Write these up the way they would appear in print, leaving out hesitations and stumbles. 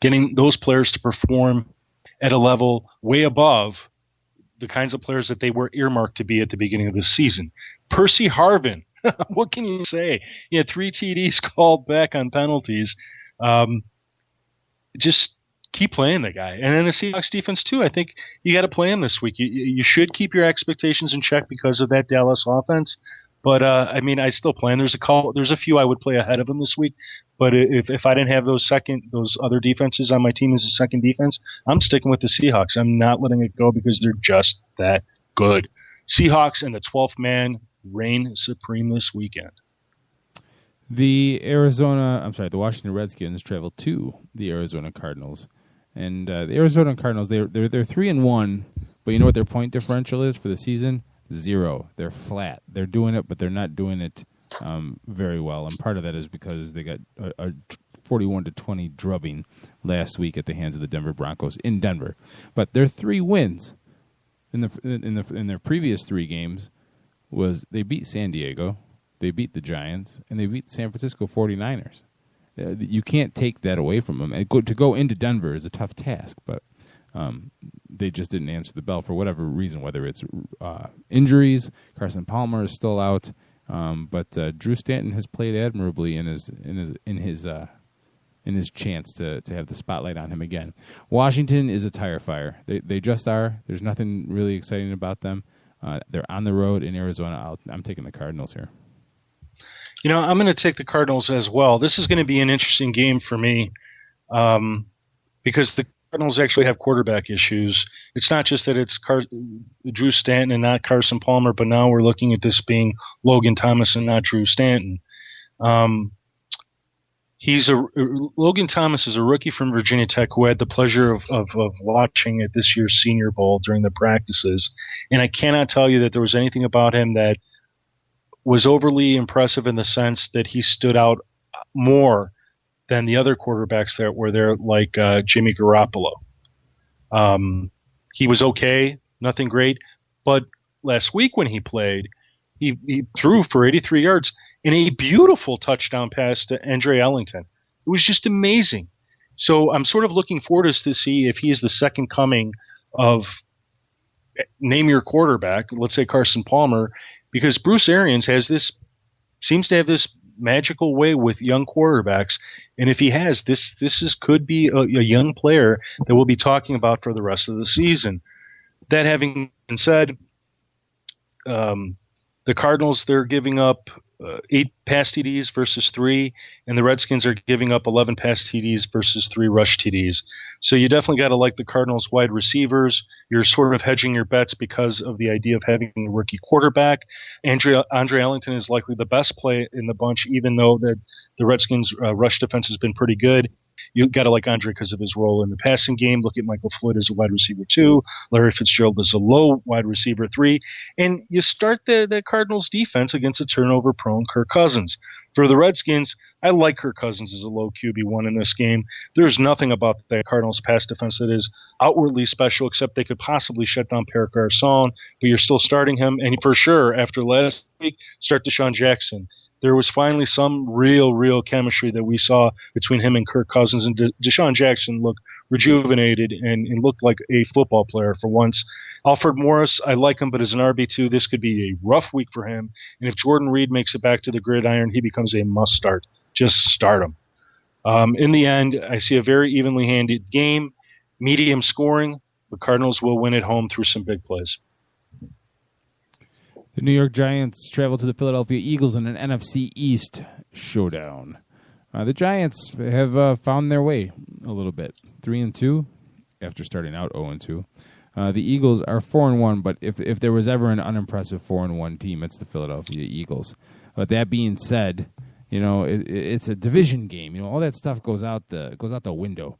getting those players to perform at a level way above the kinds of players that they were earmarked to be at the beginning of the season. Percy Harvin, what can you say? He had 3 TDs called back on penalties. Just keep playing the guy. And then the Seahawks defense, too. I think you got to play him this week. You should keep your expectations in check because of that Dallas offense. But, I still play him. There's a few I would play ahead of him this week. But if I didn't have those other defenses on my team as a second defense, I'm sticking with the Seahawks. I'm not letting it go because they're just that good. Seahawks and the 12th man reign supreme this weekend. The Washington Redskins travel to the Arizona Cardinals. And the Arizona Cardinals, they're 3-1, but you know what their point differential is for the season? 0. They're flat. They're doing it, but they're not doing it very well. And part of that is because they got a 41-20 drubbing last week at the hands of the Denver Broncos in Denver. But their 3 wins in their previous 3 games was they beat San Diego, they beat the Giants, and they beat the San Francisco 49ers. You can't take that away from them. And to go into Denver is a tough task, but they just didn't answer the bell for whatever reason, whether it's injuries. Carson Palmer is still out, but Drew Stanton has played admirably in his chance to have the spotlight on him again. Washington is a tire fire. They just are. There's nothing really exciting about them. They're on the road in Arizona. I'm taking the Cardinals here. I'm going to take the Cardinals as well. This is going to be an interesting game for me because the Cardinals actually have quarterback issues. It's not just that it's Drew Stanton and not Carson Palmer, but now we're looking at this being Logan Thomas and not Drew Stanton. Logan Thomas is a rookie from Virginia Tech who I had the pleasure of watching at this year's Senior Bowl during the practices, and I cannot tell you that there was anything about him that was overly impressive in the sense that he stood out more than the other quarterbacks that were there, like Jimmy Garoppolo. He was okay, nothing great, but last week when he played, he threw for 83 yards and a beautiful touchdown pass to Andre Ellington. It was just amazing. So I'm sort of looking forward to see if he is the second coming of name your quarterback, let's say Carson Palmer, because Bruce Arians seems to have this magical way with young quarterbacks, and if he has this could be a young player that we'll be talking about for the rest of the season. That having been said, the Cardinals, they're giving up 8 pass TDs versus 3, and the Redskins are giving up 11 pass TDs versus 3 rush TDs. So you definitely got to like the Cardinals wide receivers. You're sort of hedging your bets because of the idea of having a rookie quarterback. Andre Ellington is likely the best play in the bunch, even though the Redskins' rush defense has been pretty good. You got to like Andre because of his role in the passing game. Look at Michael Floyd as a wide receiver 2, Larry Fitzgerald as a low wide receiver 3, and you start the Cardinals defense against a turnover-prone Kirk Cousins. For the Redskins, I like Kirk Cousins as a low QB1 in this game. There's nothing about the Cardinals pass defense that is outwardly special, except they could possibly shut down Pierre Garçon, but you're still starting him, and for sure, after last week, start Deshaun Jackson. There was finally some real chemistry that we saw between him and Kirk Cousins, and Deshaun Jackson looked rejuvenated and looked like a football player for once. Alfred Morris, I like him, but as an RB2, this could be a rough week for him. And if Jordan Reed makes it back to the gridiron, he becomes a must-start. Just start him. In the end, I see a very evenly handed game, medium scoring. The Cardinals will win at home through some big plays. The New York Giants travel to the Philadelphia Eagles in an NFC East showdown. The Giants have found their way a little bit. 3-2 after starting out 0-2. The Eagles are 4-1, but if there was ever an unimpressive 4-1 team, it's the Philadelphia Eagles. But that being said, it's a division game. All that stuff goes out the window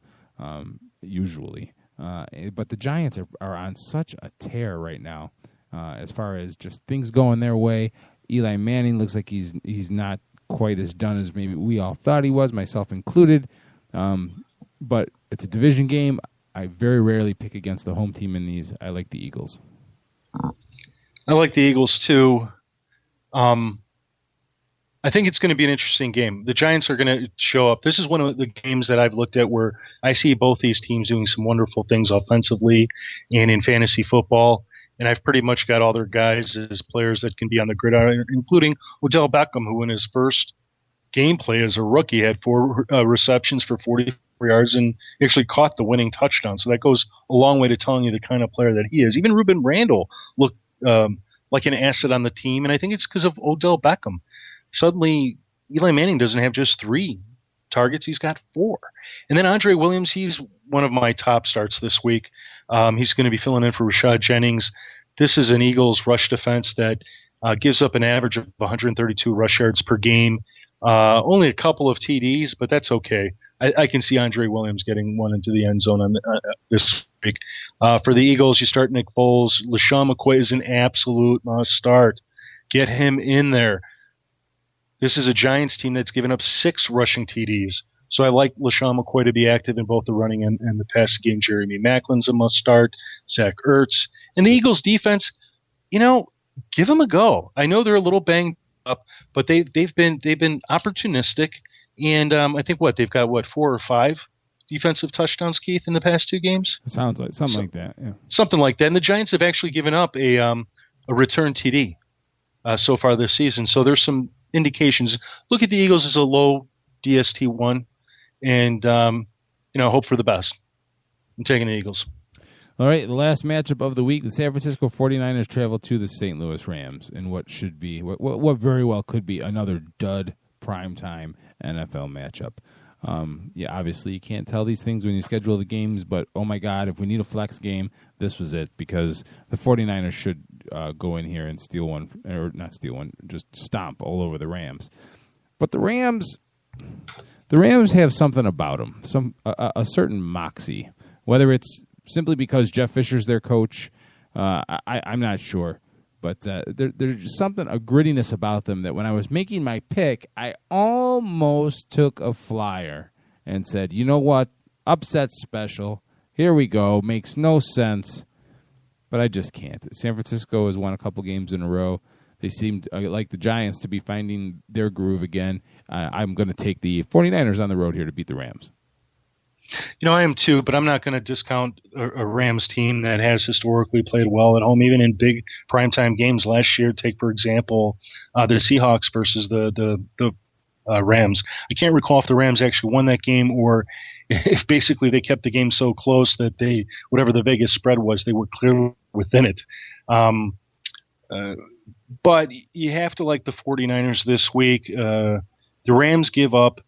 usually. But the Giants are on such a tear right now. As far as just things going their way. Eli Manning looks like he's not quite as done as maybe we all thought he was, myself included. But it's a division game. I very rarely pick against the home team in these. I like the Eagles. I like the Eagles too. I think it's going to be an interesting game. The Giants are going to show up. This is one of the games that I've looked at where I see both these teams doing some wonderful things offensively and in fantasy football. And I've pretty much got all their guys as players that can be on the gridiron, including Odell Beckham, who in his first gameplay as a rookie had 4 receptions for 44 yards and actually caught the winning touchdown. So that goes a long way to telling you the kind of player that he is. Even Ruben Randle looked like an asset on the team, and I think it's because of Odell Beckham. Suddenly, Eli Manning doesn't have just 3 targets. He's got 4. And then Andre Williams, he's one of my top starts this week. He's going to be filling in for Rashad Jennings. This is an Eagles rush defense that gives up an average of 132 rush yards per game. Only a couple of TDs, but that's okay. I can see Andre Williams getting one into the end zone this week. For the Eagles, you start Nick Foles. LaShawn McCoy is an absolute must start. Get him in there. This is a Giants team that's given up 6 rushing TDs. So I like LaShawn McCoy to be active in both the running and the passing game. Jeremy Macklin's a must start. Zach Ertz. And the Eagles defense, give them a go. I know they're a little banged up, but they've been opportunistic. And I think they've got 4 or 5 defensive touchdowns, Keith, in the past 2 games? It sounds like something like that, yeah. Something like that. And the Giants have actually given up a return TD so far this season. So there's some indications. Look at the Eagles as a low DST1 and, hope for the best. I'm taking the Eagles. All right, the last matchup of the week, the San Francisco 49ers travel to the St. Louis Rams in what should be, what very well could be another dud primetime NFL matchup. Obviously you can't tell these things when you schedule the games, but oh my God, if we need a flex game, this was it, because the 49ers should go in here and steal one, or not steal one, just stomp all over the Rams. But the Rams have something about them, a certain moxie, whether it's simply because Jeff Fisher's their coach, I'm not sure. But there's just something, a grittiness about them that when I was making my pick, I almost took a flyer and said, you know what, upset special, here we go, makes no sense, but I just can't. San Francisco has won a couple games in a row. They seemed like the Giants to be finding their groove again. I'm going to take the 49ers on the road here to beat the Rams. I am too, but I'm not going to discount a Rams team that has historically played well at home, even in big primetime games. Last year, take, for example, the Seahawks versus the Rams. I can't recall if the Rams actually won that game or if basically they kept the game so close that whatever the Vegas spread was, they were clearly within it. But you have to like the 49ers this week. The Rams give up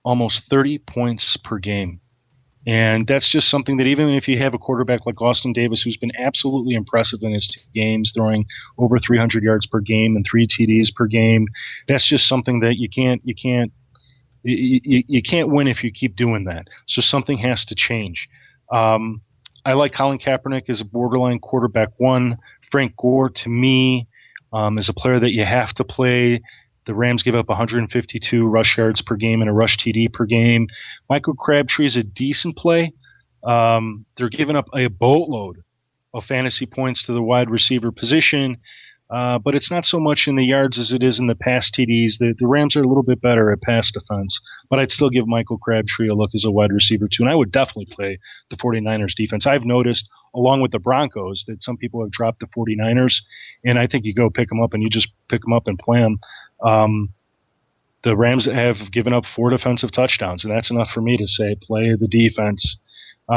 almost 30 points per game. And that's just something that even if you have a quarterback like Austin Davis, who's been absolutely impressive in his 2 games, throwing over 300 yards per game and 3 TDs per game, that's just something that you can't win if you keep doing that. So something has to change. I like Colin Kaepernick as a borderline quarterback 1. Frank Gore, to me, is a player that you have to play. The Rams give up 152 rush yards per game and a rush TD per game. Michael Crabtree is a decent play. They're giving up a boatload of fantasy points to the wide receiver position, but it's not so much in the yards as it is in the pass TDs. The Rams are a little bit better at pass defense, but I'd still give Michael Crabtree a look as a wide receiver too, and I would definitely play the 49ers defense. I've noticed, along with the Broncos, that some people have dropped the 49ers, and I think you go pick them up and you just pick them up and play them. The Rams have given up 4 defensive touchdowns, and that's enough for me to say play the defense.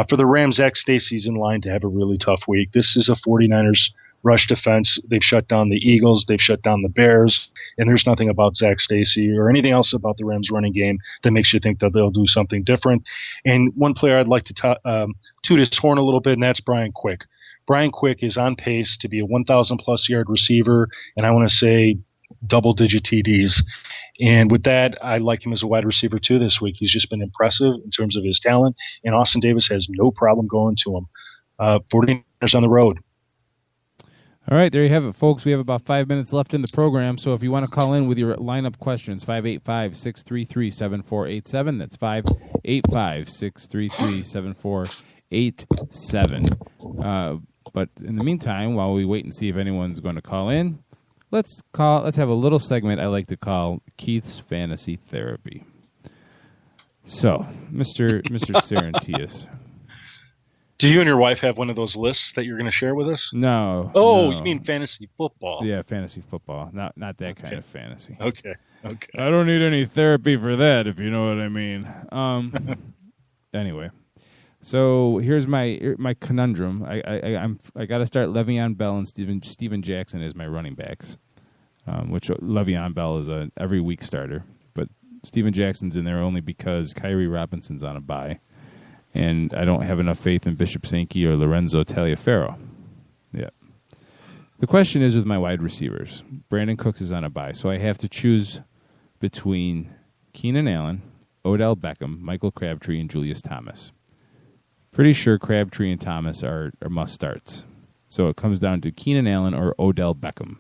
For the Rams, Zach Stacy's in line to have a really tough week. This is a 49ers rush defense. They've shut down the Eagles. They've shut down the Bears. And there's nothing about Zach Stacy or anything else about the Rams running game that makes you think that they'll do something different. And one player I'd like to toot his horn a little bit, and that's Brian Quick. Brian Quick is on pace to be a 1,000-plus yard receiver, and I want to say double-digit TDs. And with that, I like him as a wide receiver too this week. He's just been impressive in terms of his talent, and Austin Davis has no problem going to him. 49ers on the road. All right, there you have it, folks. We have about 5 minutes left in the program, so if you want to call in with your lineup questions, 585-633-7487. That's 585-633-7487. But in the meantime, while we wait and see if anyone's going to call in, let's have a little segment I like to call Keith's Fantasy Therapy. So, Mr. Saranteas. Do you and your wife have one of those lists that you're going to share with us? No. Oh, no. You mean fantasy football? Yeah, fantasy football. Not that kind of fantasy. Okay. I don't need any therapy for that, if you know what I mean. Anyway, so here's my conundrum. I got to start Le'Veon Bell and Steven Jackson as my running backs, which Le'Veon Bell is a every week starter, but Steven Jackson's in there only because Kyrie Robinson's on a bye. And I don't have enough faith in Bishop Sankey or Lorenzo Taliaferro. Yeah. The question is with my wide receivers. Brandon Cooks is on a bye, so I have to choose between Keenan Allen, Odell Beckham, Michael Crabtree, and Julius Thomas. Pretty sure Crabtree and Thomas are must-starts. So it comes down to Keenan Allen or Odell Beckham.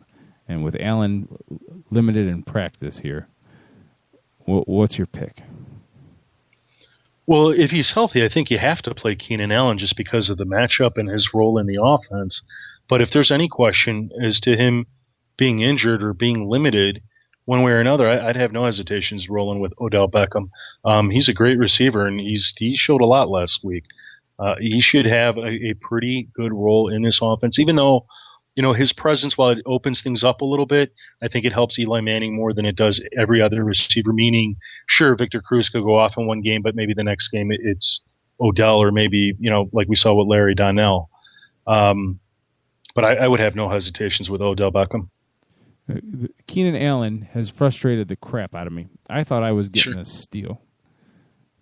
And with Allen limited in practice here, what's your pick? Well, if he's healthy, I think you have to play Keenan Allen just because of the matchup and his role in the offense. But if there's any question as to him being injured or being limited one way or another, I'd have no hesitations rolling with Odell Beckham. He's a great receiver, and he showed a lot last week. He should have a pretty good role in this offense, even though his presence, while it opens things up a little bit, I think it helps Eli Manning more than it does every other receiver, meaning, sure, Victor Cruz could go off in one game, but maybe the next game it's Odell or maybe, like we saw with Larry Donnell. But I would have no hesitations with Odell Beckham. Keenan Allen has frustrated the crap out of me. I thought I was getting a steal.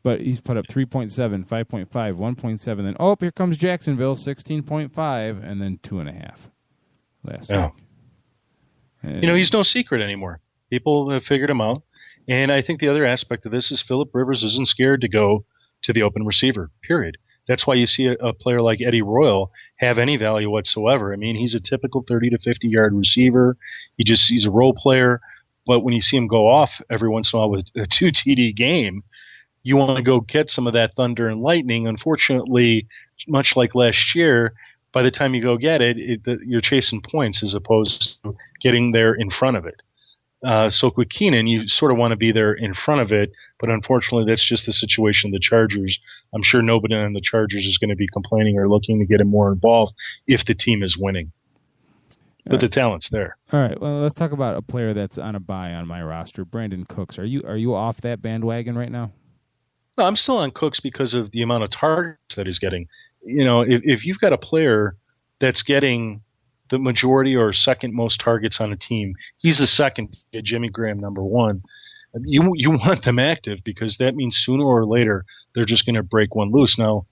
But he's put up 3.7, 5.5, 1.7, then, here comes Jacksonville, 16.5, and then 2.5. Last week. And he's no secret anymore. People have figured him out. And I think the other aspect of this is Phillip Rivers isn't scared to go to the open receiver, period. That's why you see a player like Eddie Royal have any value whatsoever. I mean, he's a typical 30 to 50-yard receiver. He's a role player. But when you see him go off every once in a while with a 2 TD game, you want to go get some of that thunder and lightning. Unfortunately, much like last year, by the time you go get it, you're chasing points as opposed to getting there in front of it. So with Keenan, you sort of want to be there in front of it, but unfortunately that's just the situation of the Chargers. I'm sure nobody on the Chargers is going to be complaining or looking to get him more involved if the team is winning. But the talent's there. All right, well, let's talk about a player that's on a bye on my roster, Brandon Cooks. Are you off that bandwagon right now? No, I'm still on Cooks because of the amount of targets that he's getting. If you've got a player that's getting the majority or second most targets on a team, he's the second, Jimmy Graham number one. You want them active because that means sooner or later they're just going to break one loose. Now,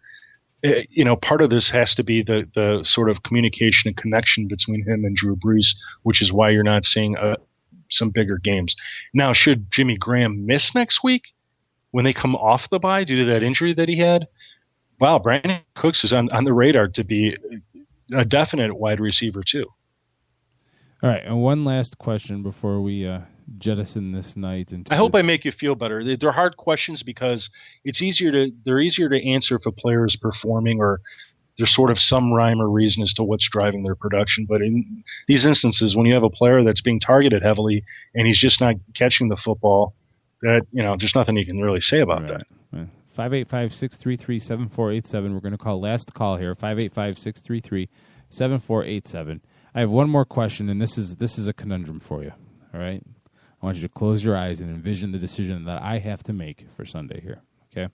part of this has to be the sort of communication and connection between him and Drew Brees, which is why you're not seeing some bigger games. Now, should Jimmy Graham miss next week when they come off the bye due to that injury that he had? Wow, Brandon Cooks is on the radar to be a definite wide receiver too. All right, and one last question before we jettison this night. I hope I make you feel better. They're hard questions because they're easier to answer if a player is performing or there's sort of some rhyme or reason as to what's driving their production. But in these instances, when you have a player that's being targeted heavily and he's just not catching the football, that there's nothing you can really say about that. Right. 585-633-7487. We're going to call last call here. 585-633-7487. I have one more question, and this is a conundrum for you. All right, I want you to close your eyes and envision the decision that I have to make for Sunday here. Okay,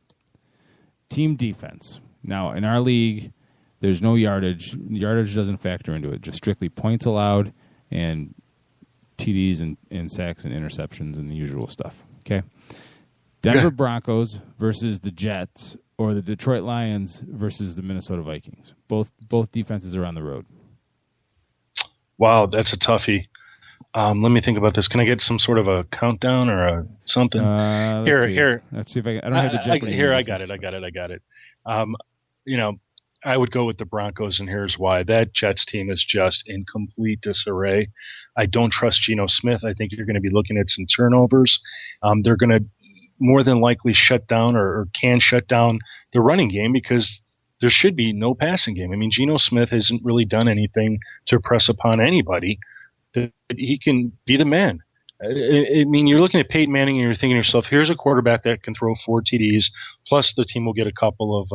team defense. Now in our league, there's no yardage. Yardage doesn't factor into it. Just strictly points allowed and TDs and sacks and interceptions and the usual stuff. Okay. Denver Broncos versus the Jets or the Detroit Lions versus the Minnesota Vikings. Both defenses are on the road. Wow, that's a toughie. Let me think about this. Can I get some sort of a countdown or something? Here. Let's see if I don't have the Jeopardy. I got it. I would go with the Broncos, and here's why. That Jets team is just in complete disarray. I don't trust Geno Smith. I think you're going to be looking at some turnovers. They're going to more than likely shut down or can shut down the running game because there should be no passing game. I mean, Geno Smith hasn't really done anything to press upon anybody. that he can be the man. I mean, you're looking at Peyton Manning and you're thinking to yourself, here's a quarterback that can throw 4 TDs, plus the team will get a couple of